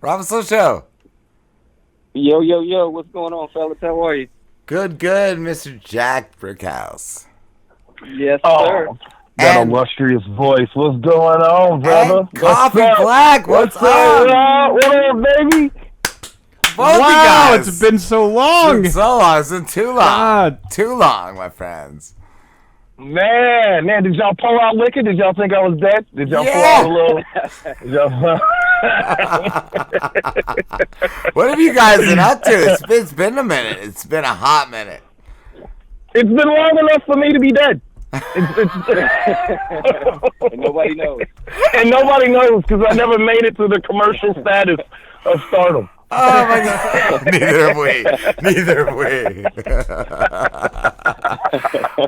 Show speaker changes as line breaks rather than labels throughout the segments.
Robinson Show.
Yo, yo, yo, what's going on, fellas? How are you?
Good, Mr. Jack Brickhouse.
Yes, sir.
Oh, that
And,
illustrious voice. What's going on, brother?
and Koffe Black. What's
What's
up?
up? What up, baby?
Both
Wow,
you guys.
it's been so long.
It's been so long. It's been too long.
God.
Too long, my friends.
Man, did y'all pour out liquor? Did y'all think I was dead? Did y'all pour
Yeah.
out a little? Did y'all-
What have you guys been up to? It's been a minute. It's been a hot minute.
It's been long enough for me to be dead.
And nobody knows.
And nobody knows because I never made it to the commercial status of stardom.
Oh my God! Neither have we.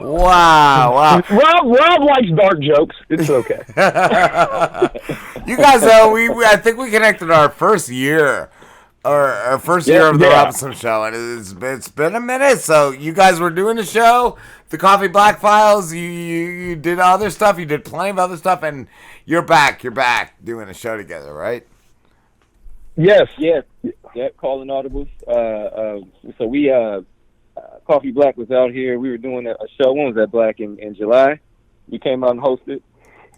Wow.
Rob likes dark jokes. It's okay.
You guys, I think we connected our first year, or our first year of the Robinson Show, and it's been a minute. So you guys were doing the show, the Koffe Black Files. You did other stuff. You did plenty of other stuff, and you're back. You're back doing a show together, right?
Yes.
Yeah, calling Audibles. So we, Koffe Black was out here. We were doing a show. When was that, Black? In July. We came out and hosted.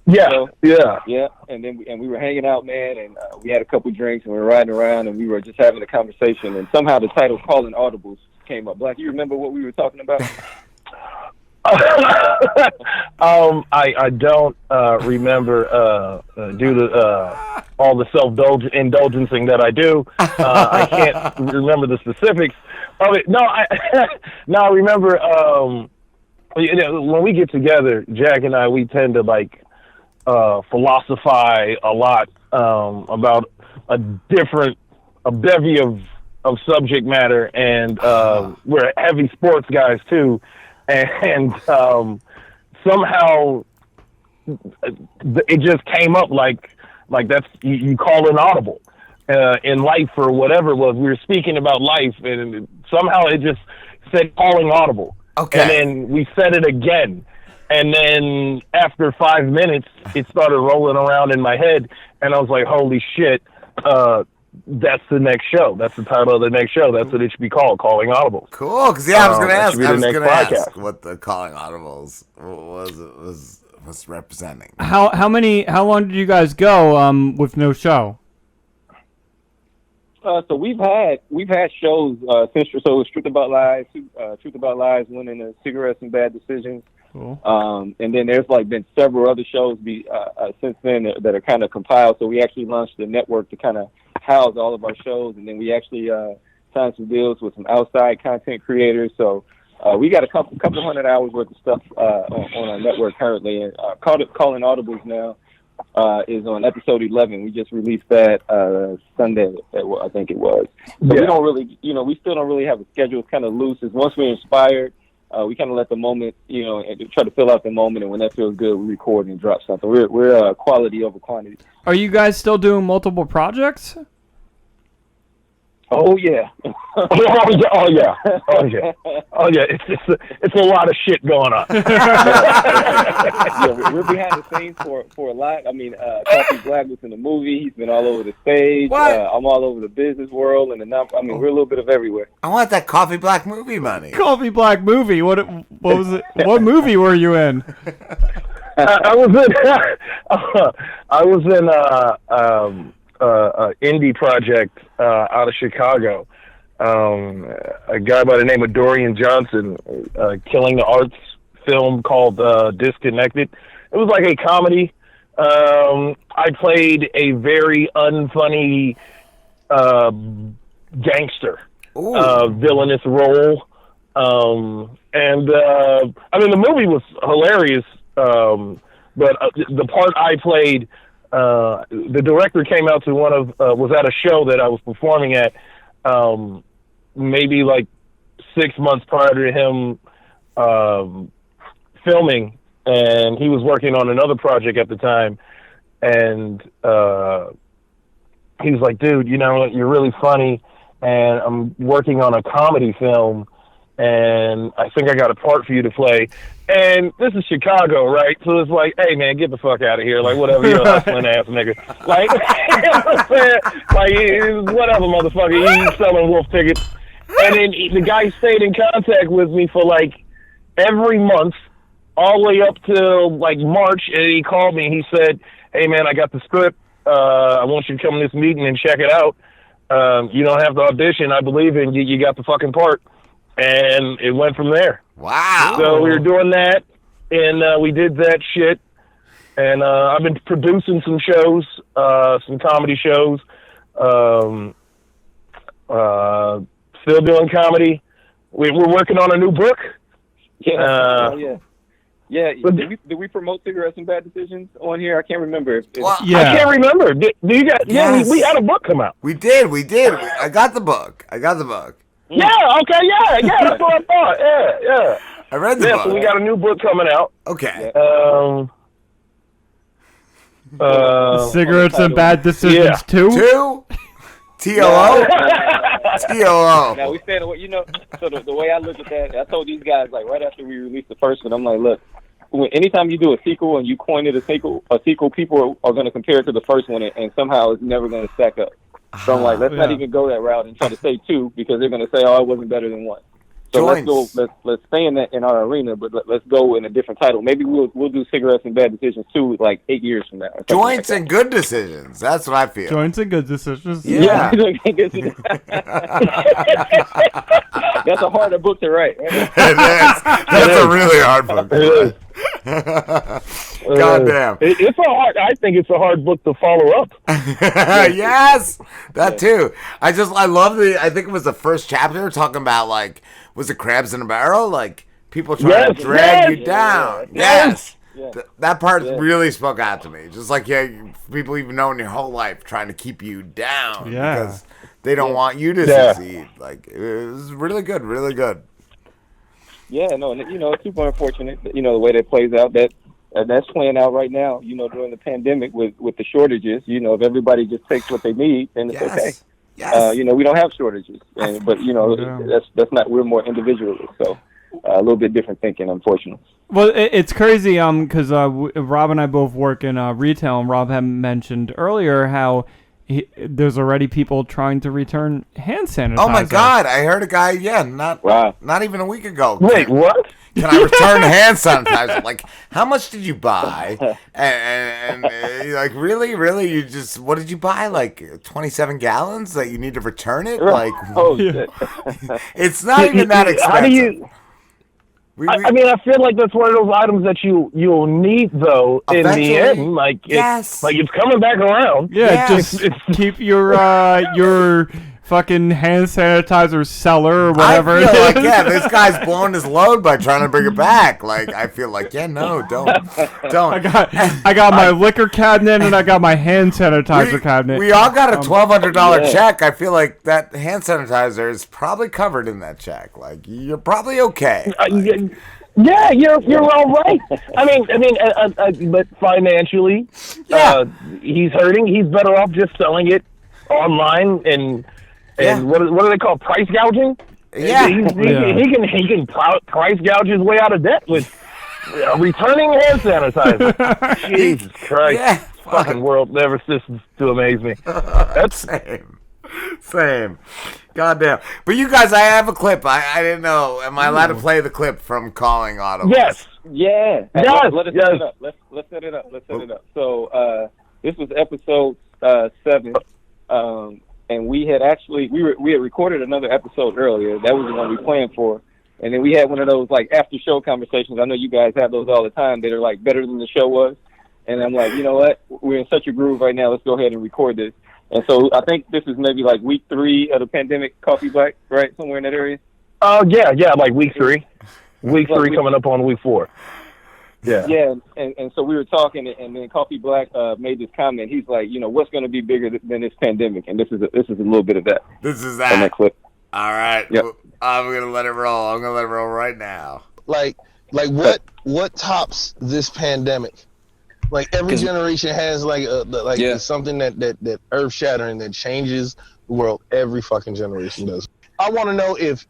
Yeah.
So,
Yeah.
Yeah, and then we were hanging out, man, and we had a couple drinks, and we were riding around, and we were just having a conversation, and somehow the title "Calling Audibles" came up. Black, you remember what we were talking about?
I don't remember due to all the self-indulgencing that I do. I can't remember the specifics of it. No, I remember when we get together, Jack and I, we tend to philosophize a lot about a bevy of subject matter, and we're heavy sports guys too. And somehow it just came up like that's you call an audible in life or whatever it was. We were speaking about life, and somehow it just said calling audible.
Okay.
And then we said it again, and then after 5 minutes, it started rolling around in my head, and I was like, "Holy shit!" That's the next show. That's the title of the next show. That's what it should be called, Calling Audibles.
Cool. Because I was going to ask.
I was going to
ask what the Calling Audibles was representing.
How long did you guys go with no show?
So we've had shows since so Truth About Lies, Truth About Lies, Winning the Cigarettes and Bad Decisions.
Cool.
And then there's been several other shows since then that are kind of compiled. So we actually launched a network to kind of house all of our shows, and then we actually signed some deals with some outside content creators. So we got a couple hundred hours worth of stuff on our network currently, and Calling Audibles now is on episode 11. We just released that Sunday, I think it was. So we don't really, we still don't really have a schedule. It's kind of loose. It's once we're inspired, we kind of let the moment, and try to fill out the moment. And when that feels good, we record and drop something. We're quality over quantity.
Are you guys still doing multiple projects?
Oh yeah.
Oh yeah. It's a lot of shit going on.
Yeah, we're behind the scenes for a lot. I mean, Koffe Black was in the movie. He's been all over the stage. I'm all over the business world, and we're a little bit of everywhere.
I want that Koffe Black movie money.
Koffe Black movie. What was it? What movie were you in?
I was in indie project out of Chicago. A guy by the name of Dorian Johnson, Killing the Arts film called Disconnected. It was like a comedy. I played a very unfunny gangster villainous role. And the movie was hilarious, but the part I played, the director came out to was at a show that I was performing at, maybe 6 months prior to him filming, and he was working on another project at the time, and he was like, "Dude, you're really funny, and I'm working on a comedy film, and I think I got a part for you to play. And this is Chicago, right? So it's like, hey, man, get the fuck out of here. Like, whatever, you're a hustling ass nigga. Like, you know what I'm saying? Like, whatever, motherfucker. He's selling wolf tickets. And then the guy stayed in contact with me for, like, every month, all the way up till, like, March. And he called me and he said, hey, man, I got the script. I want you to come to this meeting and check it out. You don't have to audition. I believe in you. You got the fucking part. And it went from there.
Wow.
So we were doing that, and we did that shit. And I've been producing some shows, some comedy shows. Still doing comedy. We're working on a new book.
Yeah. Did we promote Cigarettes and Bad Decisions on here? I can't remember.
I can't remember. Do you guys?
Yes.
Yeah, we had a book come out.
We did. I got the book.
Yeah, okay, yeah, that's what I thought. Yeah.
I read the book.
So we got a new book coming out.
Okay.
Cigarettes and Bad Decisions 2?
2? TOO? TOO.
Now, we said, you know, so the way I look at that, I told these guys, like, right after we released the first one, I'm like, look, anytime you do a sequel and you coin it a sequel, people are going to compare it to the first one, and somehow it's never going to stack up. So I'm like, let's not even go that route and try to say 2, because they're going to say, oh, it wasn't better than 1. So let's stay in that in our arena, but let's go in a different title. Maybe we'll do Cigarettes and Bad Decisions 2 like 8 years from now.
Joints and Good Decisions. That's what I feel.
Joints and Good Decisions.
Yeah.
That's a harder book to write. Right?
It is. That's a really hard book to write. Goddamn.
I think it's a hard book to follow up.
Yes, that too. I love I think it was the first chapter talking about, like, was it crabs in a barrel? Like, people trying to drag you down. Yes. That part really spoke out to me. Just like, people you've known your whole life trying to keep you down because they don't want you to succeed. Like, it was really good, really good.
Yeah, no, you know, it's super unfortunate, you know, the way that plays out. That's playing out right now, you know, during the pandemic with the shortages. You know, if everybody just takes what they need, then it's okay.
Yes.
You know, we don't have shortages, but you know, that's not. We're more individualists, so a little bit different thinking, unfortunately.
Well, it's crazy, because Rob and I both work in retail, and Rob had mentioned earlier how there's already people trying to return hand sanitizer.
Oh my God! I heard a guy, not even a week ago.
Wait, what?
Can I return hand sanitizer? Like, how much did you buy? And like, really, you just, what did you buy? Like 27 gallons that you need to return it? Like, it's not even that expensive.
How do you? I mean, I feel like that's one of those items that you'll need, though, in the end. Like, it's coming back around.
Yeah, just keep your fucking hand sanitizer cellar or whatever.
I feel like, this guy's blowing his load by trying to bring it back. Like, I feel like, no, don't.
I got my liquor cabinet and I got my hand sanitizer cabinet.
We all got a $1,200 check. I feel like that hand sanitizer is probably covered in that check. Like, you're probably okay.
Yeah, you're all right. I mean, but financially, he's hurting. He's better off just selling it online and what do they call price gouging?
Yeah,
he can price gouge his way out of debt with returning hand sanitizer. Jesus Christ, fucking world never ceases to amaze me. That's
same. Goddamn. But you guys, I have a clip. I didn't know. Am I allowed to play the clip from calling Audibles?
Yes.
Yeah.
Yes.
Let us set it up. Let's set it up. So this was episode 7. And we had recorded another episode earlier. That was the one we planned for. And then we had one of those, like, after show conversations. I know you guys have those all the time that are, like, better than the show was. And I'm like, you know what? We're in such a groove right now. Let's go ahead and record this. And so I think this is maybe like week 3 of the pandemic, Koffe Black, right? Somewhere in that area?
Yeah, like week 3. Week 3 coming up on week 4. Yeah.
Yeah, and so we were talking, and then Koffe Black made this comment. He's like, you know, what's going to be bigger than this pandemic? And this is a little bit of that.
This is that.
On that clip.
All right.
Yep.
I'm going to let it roll. I'm going to let it roll right now.
Like what tops this pandemic? Like every generation has something that earth shattering that changes the world. Every fucking generation does. I want to know if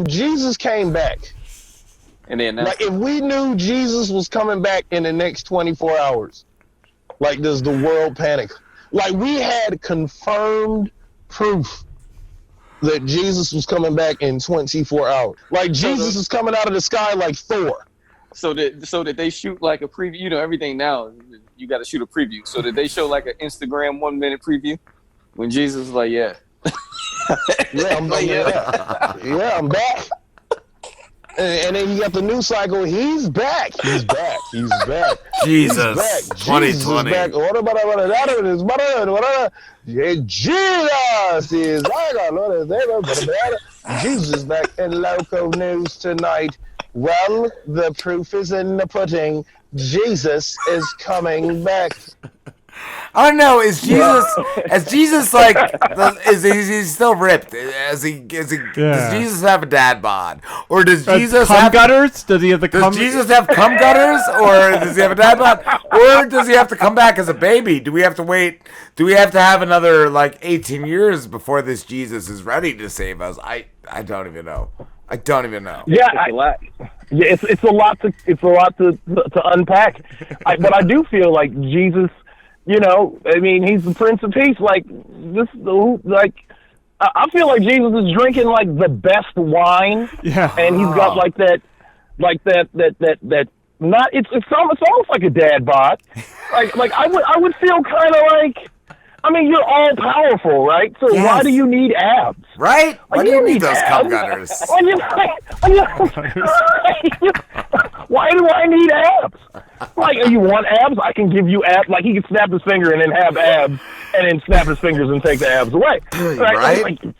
Jesus came back,
And then
like if we knew Jesus was coming back in the next 24 hours, like does the world panic? Like we had confirmed proof that Jesus was coming back in 24 hours. Like Jesus is coming out of the sky like Thor.
So that they shoot like a preview. You know, everything now you got to shoot a preview. So that they show like an Instagram 1 minute preview when Jesus is like, yeah,
I'm back. And then you got the news cycle. He's back. He's back. He's back.
Jesus.
He's back.
2020.
Jesus is back. Jesus is back. Jesus is back in local news tonight. Well, the proof is in the pudding. Jesus is coming back.
I don't know. Is Jesus like? Is he still ripped? Does Jesus have a dad bod, or does Jesus have
gutters? Does he have the cum?
Does Jesus have cum gutters, or does he have a dad bod, or does he have to come back as a baby? Do we have to wait? Do we have to have another like 18 years before this Jesus is ready to save us? I don't even know. I don't even know.
Yeah,
it's a lot.
Yeah, it's a lot to unpack. But I do feel like Jesus. You know, I mean, he's the Prince of Peace. Like this, I feel like Jesus is drinking like the best wine.
Yeah,
and he's got like that. Not it's almost like a dad bod. Like I would feel kind of like. I mean, you're all powerful, right? So why do you need abs?
Right? Why do you need those cum gutters?
Why do I need abs? Like, you want abs? I can give you abs. Like, he can snap his finger and then have abs, and then snap his fingers and take the abs away.
Right?
Like, you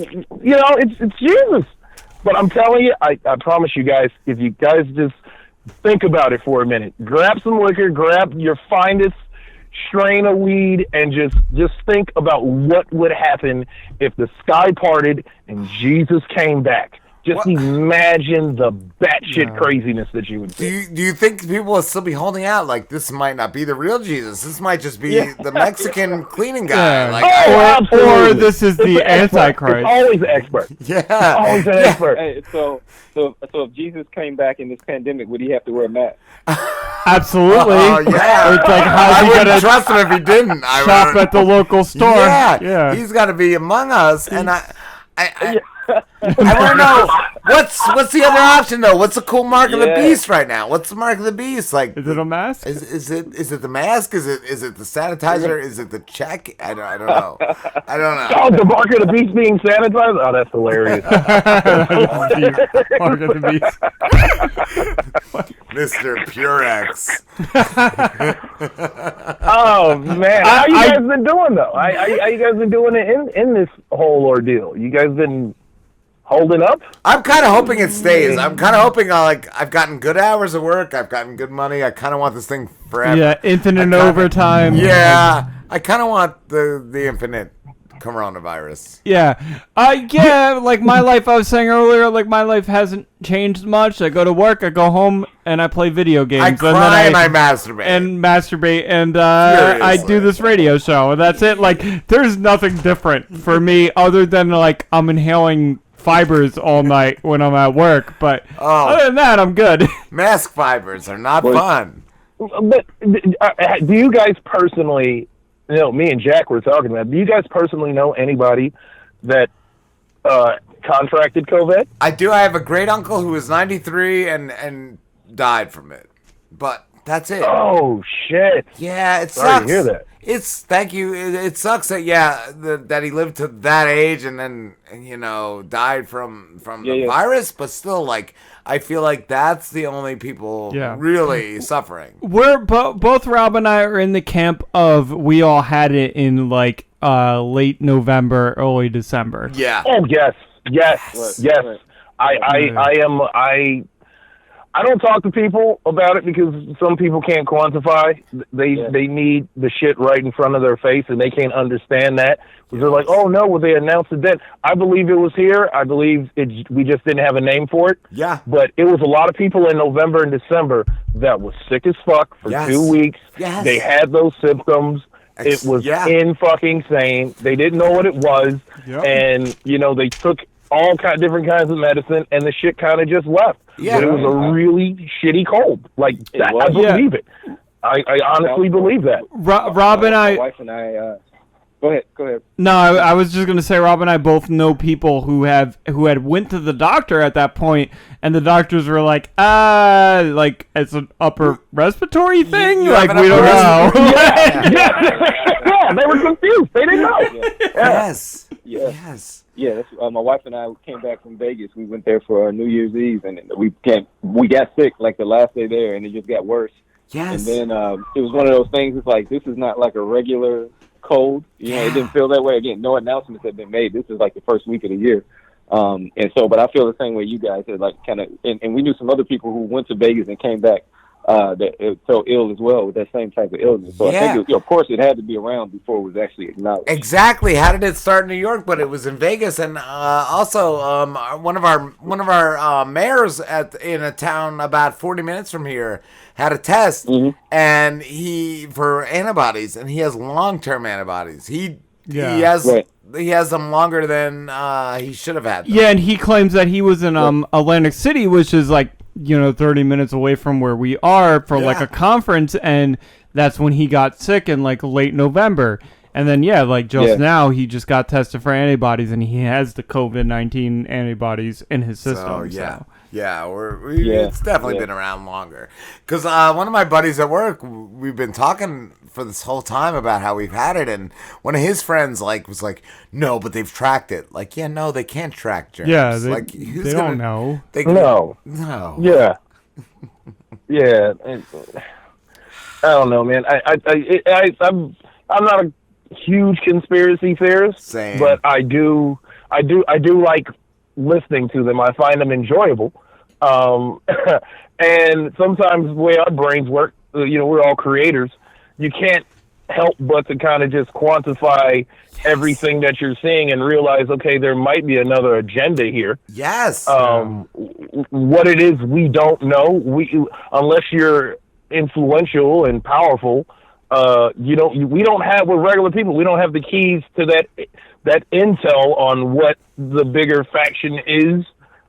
know, it's Jesus. But I'm telling you, I promise you guys, if you guys just think about it for a minute, grab some liquor, grab your finest strain of weed, and just think about what would happen if the sky parted and Jesus came back. Just imagine the batshit craziness that you would see.
Do you think people will still be holding out? Like, this might not be the real Jesus. This might just be the Mexican cleaning guy.
Yeah.
Like,
or this is the Antichrist.
It's always an expert.
Yeah.
Always an expert.
Hey, so if Jesus came back in this pandemic, would he have to wear a mask?
Absolutely.
Oh, yeah.
It's like, how's
I
he
wouldn't
gonna
trust him if he didn't.
shop at the local store?
Yeah. He's got to be among us. And I want to know what's the other option though? What's the cool mark of the beast right now? What's the mark of the beast? Like,
is it a mask?
Is it the mask? Is it the sanitizer? Is it the check? I don't know. I don't know.
Oh, the mark of the beast being sanitized? Oh, that's hilarious.
Mark of the beast.
Mr. Purex.
Oh man, how you guys been doing though? How you guys been doing it in this whole ordeal? You guys been holding up?
I'm kind of hoping it stays. I'm kind of hoping I've gotten good hours of work. I've gotten good money. I kind of want this thing forever.
Yeah, infinite overtime.
Yeah, I kind of want the infinite coronavirus.
Yeah. Like my life, I was saying earlier, like my life hasn't changed much. I go to work, I go home, and I play video games.
I cry and I masturbate.
And I do this radio show, and that's it. Like, there's nothing different for me other than, like, I'm inhaling fibers all night when I'm at work. But other than that, I'm good.
Mask fibers are not fun.
But do you guys personally... You know, me and Jack were talking about. Do you guys personally know anybody that contracted COVID?
I do. I have a great uncle who was 93 and died from it. But that's it.
Oh shit!
Yeah, it sucks.
Sorry to hear that.
Thank you. It sucks that that he lived to that age and then died from the virus. But still, like, I feel like that's the only people really suffering.
We're both Rob and I are in the camp of we all had it in like late November, early December.
Yeah.
Oh yes.
Right.
I don't talk to people about it because some people can't quantify. They need the shit right in front of their face, and they can't understand that. They're like, oh, no, well, they announced it then. I believe it was here. I believe we just didn't have a name for it.
Yeah.
But it was a lot of people in November and December that was sick as fuck for 2 weeks.
Yes.
They had those symptoms, It was in-fucking-sane. They didn't know what it was, and, you know, they took all different kinds of medicine, and the shit kind of just left. Yeah, but it was a really shitty cold. Like, I believe it. I honestly believe that.
Rob and
my wife and I... Go ahead.
No, I was just gonna say, Rob and I both know people who had went to the doctor at that point, and the doctors were like, it's an upper respiratory thing. We don't know.
Yeah, they were confused. They didn't know.
Yes.
Yeah, that's, my wife and I came back from Vegas. We went there for New Year's Eve, and we got sick like the last day there, and it just got worse.
Yes.
And then it was one of those things. It's like, this is not like a regular cold. You know, it didn't feel that way. Again, no announcements had been made. This is like the first week of the year. And so, but I feel the same way you guys are, like, kind of, and we knew some other people who went to Vegas and came back that felt ill as well with that same type of illness. So I think, of course, it had to be around before it was actually acknowledged.
Exactly. How did it start in New York? But it was in Vegas, and also one of our mayors in a town about 40 minutes from here had a test, and for antibodies, and he has long-term antibodies. He has them longer than he should have had them.
Yeah, and he claims that he was in Atlantic City, which is like, 30 minutes away from where we are for like a conference, and that's when he got sick in like late November. And then now he just got tested for antibodies, and he has the COVID-19 antibodies in his system.
It's definitely been around longer. Because one of my buddies at work, we've been talking for this whole time about how we've had it, and one of his friends was like, no, but they've tracked it. Like, no, they can't track germs.
Yeah,
they
don't know.
No. Yeah. Yeah. I don't know, man. I'm not a huge conspiracy theorist.
Same.
But I do like listening to them. I find them enjoyable. And sometimes the way our brains work, we're all creators. You can't help but to kind of just quantify everything that you're seeing and realize, okay, there might be another agenda here.
Yes.
What it is, we don't know. Unless you're influential and powerful, we don't have, we're regular people, we don't have the keys to that intel on what the bigger faction is,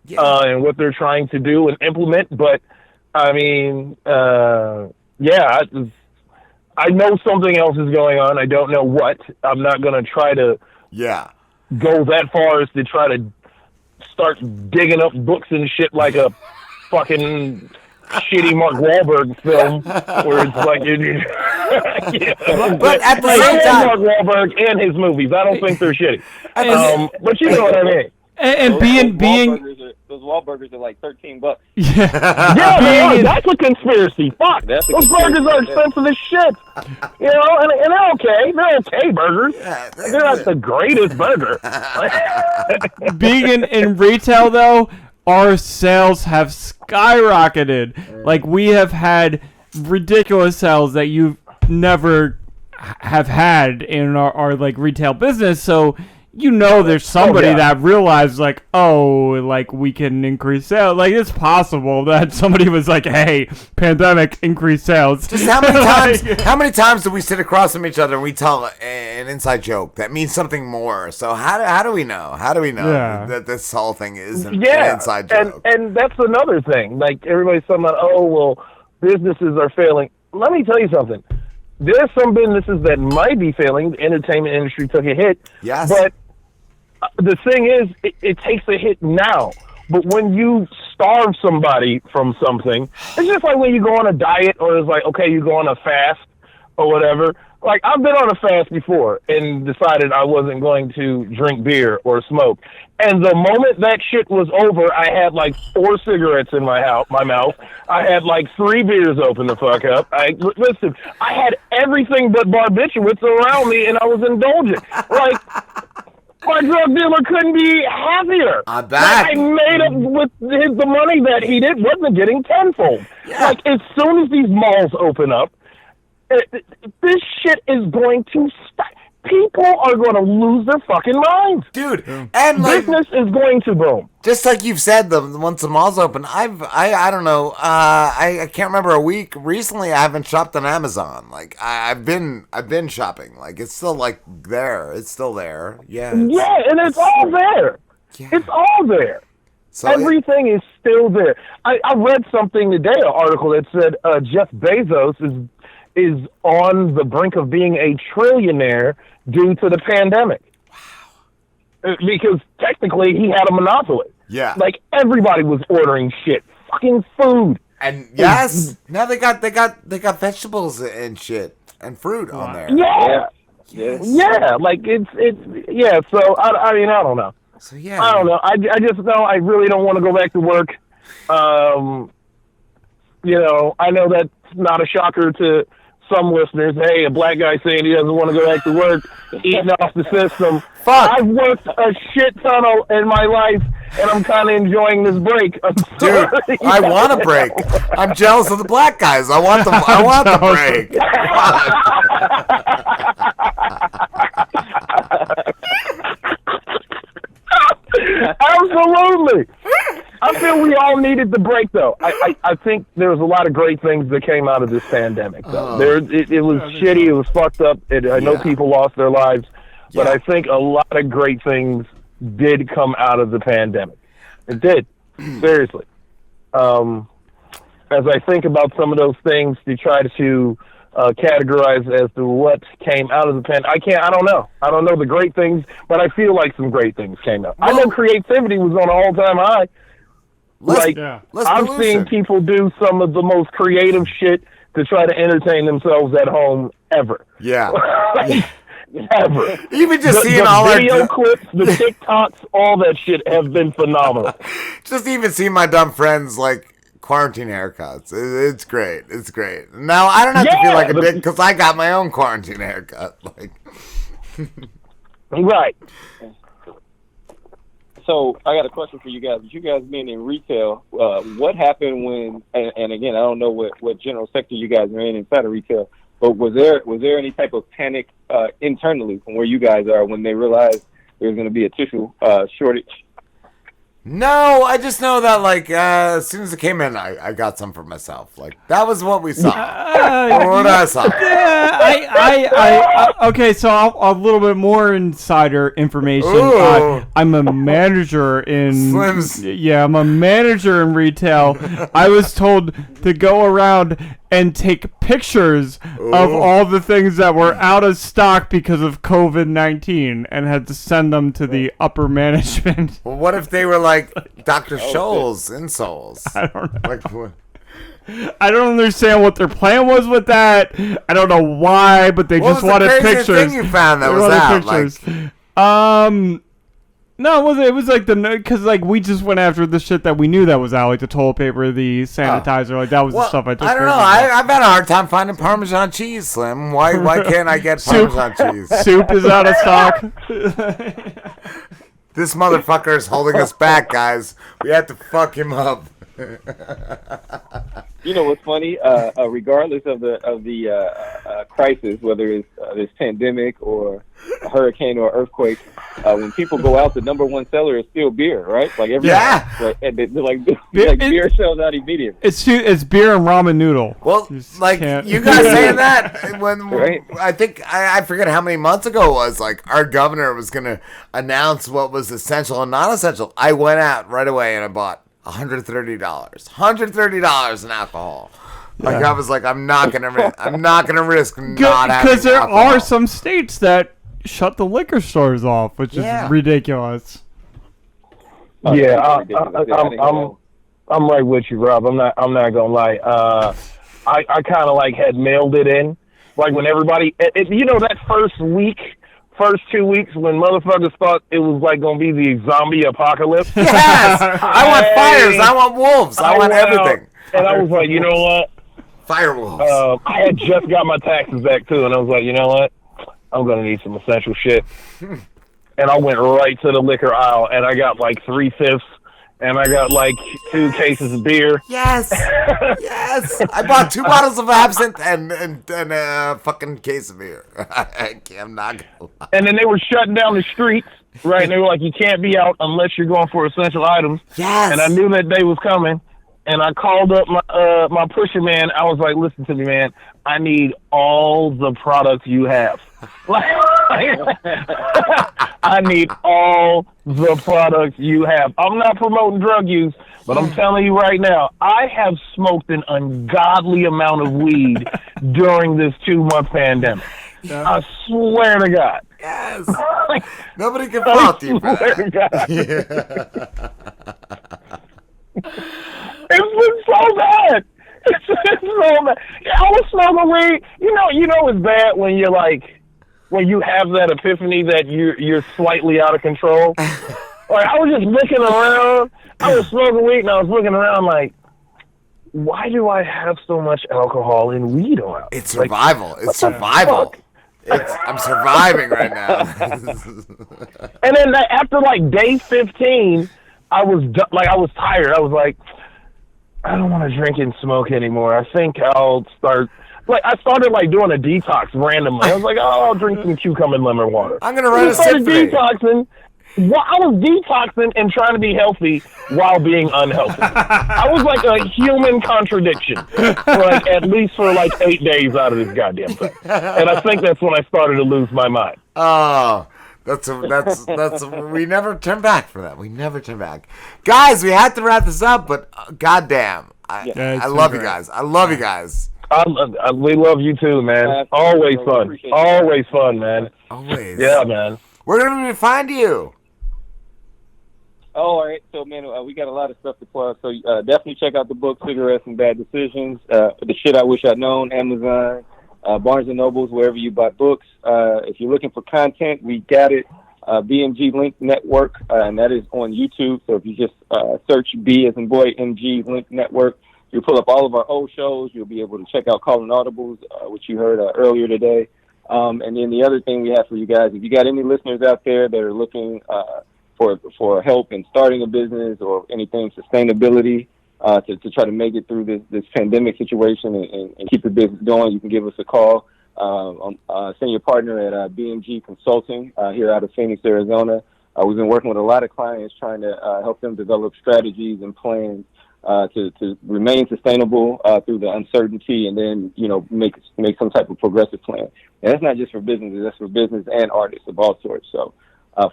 and what they're trying to do and implement. But I mean, I know something else is going on. I don't know what. I'm not going to try to go that far as to try to start digging up books and shit like a fucking shitty Mark Wahlberg film where it's like,
but at the same time,
Mark Wahlberg and his movies, I don't think they're shitty. But you know what I mean.
And
those Wahlburgers are like $13.
Yeah, that's a conspiracy. Fuck, those burgers are expensive as shit. And they're okay. They're okay burgers. They're not the greatest burger.
Being in retail, though, our sales have skyrocketed. Like, we have had ridiculous sales that you've never have had in our like retail business. So there's somebody that realized we can increase sales. Like, it's possible that somebody was like, hey, pandemic, increase sales.
Just how many times do we sit across from each other and we tell an inside joke that means something more? So how do we know? How do we know that this whole thing is an inside joke?
And that's another thing. Like, everybody's talking about, businesses are failing. Let me tell you something. There's some businesses that might be failing. The entertainment industry took a hit.
Yes.
But the thing is, it takes a hit now. But when you starve somebody from something, it's just like when you go on a diet, or it's like, okay, you go on a fast or whatever. Like, I've been on a fast before and decided I wasn't going to drink beer or smoke. And the moment that shit was over, I had like 4 cigarettes in my mouth. I had like 3 beers open the fuck up. Listen, I had everything but barbiturates around me, and I was indulgent. Like, my drug dealer couldn't be happier.
I bet.
I made up with the money that he wasn't getting tenfold.
Yeah.
Like, as soon as these malls open up, this shit is going to stop. people are going to lose their fucking minds.
Dude, and like,
business is going to boom.
just like you've said, once the malls open, I don't know, I can't remember a week recently I haven't shopped on Amazon. Like I've been shopping. Like it's still like there. It's still there. Yeah.
Yeah, and it's all there.
Yeah.
It's all there.
So
Everything is still there. I read something today, an article that said Jeff Bezos is on the brink of being a trillionaire due to the pandemic. Wow. Because technically he had a monopoly.
Yeah.
Like everybody was ordering shit, fucking food.
And yes, now they got vegetables and shit and fruit on there.
Yeah. Yeah, like it's yeah, so I mean, I don't know.
So yeah.
I don't know. I just know I really don't want to go back to work. You know, I know that's not a shocker to some listeners. Hey, a black guy saying he doesn't want to go back to work, eating off the system.
Fuck.
I've worked a shit ton in my life, and I'm kind of enjoying this break.
Dude, I want a break. I'm jealous of the black guys. I want the break.
Absolutely. I feel we all needed the break, though. I think there was a lot of great things that came out of this pandemic, though. It was shitty. It was fucked up. I know people lost their lives, but I think a lot of great things did come out of the pandemic. It did. Seriously. As I think about some of those things to try to categorize as to what came out of the pandemic, I don't know. I don't know the great things, but I feel like some great things came out. I know creativity was on an all-time high. I've seen people do some of the most creative shit to try to entertain themselves at home ever.
Yeah.
Ever.
Even just seeing
the
all
video clips, the TikToks, all that shit have been phenomenal.
Just even seeing my dumb friends like quarantine haircuts. It's great. It's great. Now I don't have to feel like a dick because I got my own quarantine haircut. Like,
right.
So I got a question for you guys. With you guys being in retail, what happened when? And again, I don't know what general sector you guys are in inside of retail, but was there any type of panic internally from where you guys are when they realized there was going to be a tissue shortage?
no, I just know that like as soon as it came in, I got some for myself. Like that was what we saw. What I saw.
Yeah, okay, so a little bit more insider information. I'm a manager in
Slims.
Yeah, I'm a manager in retail. I was told to go around and take pictures of all the things that were out of stock because of COVID-19 and had to send them to the upper management.
Well, what if they were like Dr. Scholl's insoles?
I don't know.
Like what?
I don't understand what their plan was with that. I don't know why, but they
What
just
was the
wanted
craziest
pictures.
thing you found that
They
was
wanted
out?
pictures. No, it was like because like we just went after the shit that we knew that was out, like the toilet paper, the sanitizer, like that was the stuff I took.
I don't know. I've had a hard time finding Parmesan cheese, Slim. Why can't I get Parmesan cheese?
Soup is out of stock.
This motherfucker is holding us back, guys. We have to fuck him up.
You know what's funny? Regardless of the crisis, whether it's this pandemic or a hurricane or earthquake, when people go out, the number one seller is still beer, right? Like
Yeah.
and beer sells out immediately.
It's beer and ramen noodle.
Well, like you guys saying that when I think I forget how many months ago it was. Like our governor was gonna announce what was essential and not essential. I went out right away and I bought $130. $130 in alcohol. Like I was like, I'm not gonna risk not having
because there
alcohol.
are some states that shut the liquor stores off, which is ridiculous.
Yeah, I'm right with you, Rob. I'm not gonna lie. I kind of like had mailed it in, like when everybody, you know, that first 2 weeks when motherfuckers thought it was like gonna be the zombie apocalypse.
Yes, I want fires. I want wolves. I want everything.
And I was like, you know what?
Fire wolves.
I had just got my taxes back too, and I was like, you know what? I'm gonna need some essential shit. And I went right to the liquor aisle, and I got like 3/5 and I got like 2 cases of beer.
Yes, yes. I bought 2 bottles of absinthe and a fucking case of beer. I'm not gonna lie.
And then they were shutting down the streets, right? And they were like, you can't be out unless you're going for essential items.
Yes.
And I knew that day was coming. And I called up my pusher man. I was like, listen to me, man. I need all the products you have. I need all the products you have. I'm not promoting drug use, but I'm telling you right now, I have smoked an ungodly amount of weed during this 2-month pandemic. I swear to God.
Yes. Nobody can fault you for that.
It's been so bad. It's so bad. Yeah, I was smoking weed. You know it's bad when you're like, when you have that epiphany that you're slightly out of control. Like, I was just looking around. I was smoking weed, and I was looking around like, why do I have so much alcohol and weed around?
It's survival. It's survival. I'm surviving right now.
And then after like day 15, I was tired. I was like, I don't want to drink and smoke anymore. I think I'll start. Like, I started like doing a detox randomly. I was like, oh, I'll drink some cucumber and lemon water.
I'm gonna write a symphony.
Detoxing. Well, I was detoxing and trying to be healthy while being unhealthy. I was like a human contradiction, like at least for like 8 days out of this goddamn thing. And I think that's when I started to lose my mind.
Oh, that's we never turn back for that. We never turn back, guys. We have to wrap this up, but goddamn, I love you guys. I love you guys.
We love you too, man. Always fun. Always fun, man.
Always.
Yeah, man.
Where can we find you?
Oh, all right. So, man, we got a lot of stuff to plug. So, definitely check out the book, Cigarettes and Bad Decisions. The Shit I Wish I'd Known, Amazon, Barnes & Nobles, wherever you buy books. If you're looking for content, we got it. BMG Link Network, and that is on YouTube. So if you just search B as in boy, MG Link Network, you'll pull up all of our old shows. You'll be able to check out Calling Audibles, which you heard earlier today. And then the other thing we have for you guys, if you got any listeners out there that are looking for help in starting a business or anything sustainability to try to make it through this pandemic situation and keep the business going, you can give us a call. Senior partner at BMG Consulting here out of Phoenix, Arizona. We've been working with a lot of clients trying to help them develop strategies and plans to remain sustainable through the uncertainty, and then make some type of progressive plan. And that's not just for businesses; that's for business and artists of all sorts. So,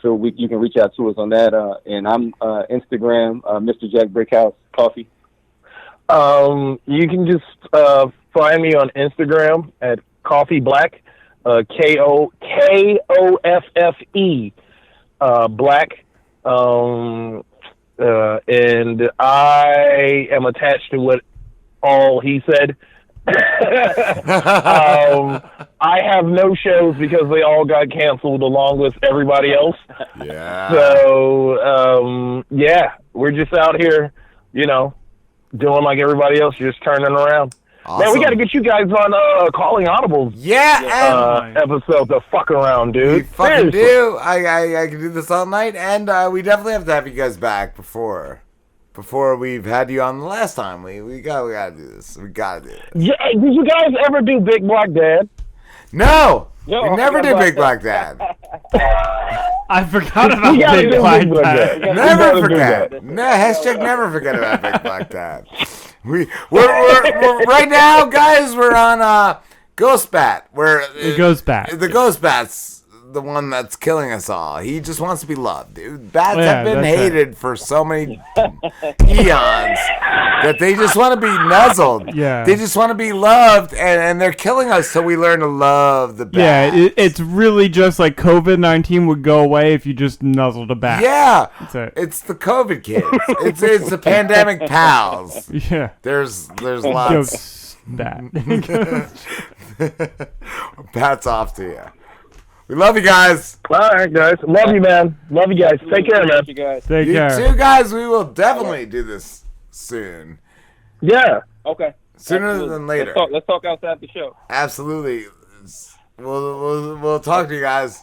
you can reach out to us on that. And I'm Instagram, Mr. Jack Brickhouse Koffe.
You can just find me on Instagram at Koffe Black, Koffe Black. And I am attached to what all he said. I have no shows because they all got canceled along with everybody else.
Yeah.
So, we're just out here, doing like everybody else, just turning around. Awesome. Man, we got to get you guys on Calling Audibles. Episode to fuck around, dude.
We fucking do. I can do this all night, and we definitely have to have you guys back before we've had you on the last time. We gotta do this. We gotta do it.
Yeah, did you guys ever do Big Black Dad?
No, we never did Big Black Dad.
I forgot about Big Black Dad.
Never forget. Never forget about Big Black Dad. We're right now, guys. We're on Ghost Bat.
The Ghost Bat.
The Ghost Bat's the one that's killing us all. He just wants to be loved, dude. Bats have been hated for so many eons that they just want to be nuzzled.
Yeah.
They just want to be loved, and they're killing us, so we learn to love the bat.
Yeah, it's really just like COVID-19 would go away if you just nuzzled a bat.
Yeah. It's the COVID kids. It's the pandemic pals.
Yeah.
There's lots.
Bat.
Bats off to you. We love you guys.
All right, guys. Love you, man. Love you guys. Take care, man.
You guys.
Take
you
care.
too, guys. We will definitely do this soon.
Yeah.
Okay.
Sooner than later.
Let's talk outside the show.
Absolutely. We'll talk to you guys.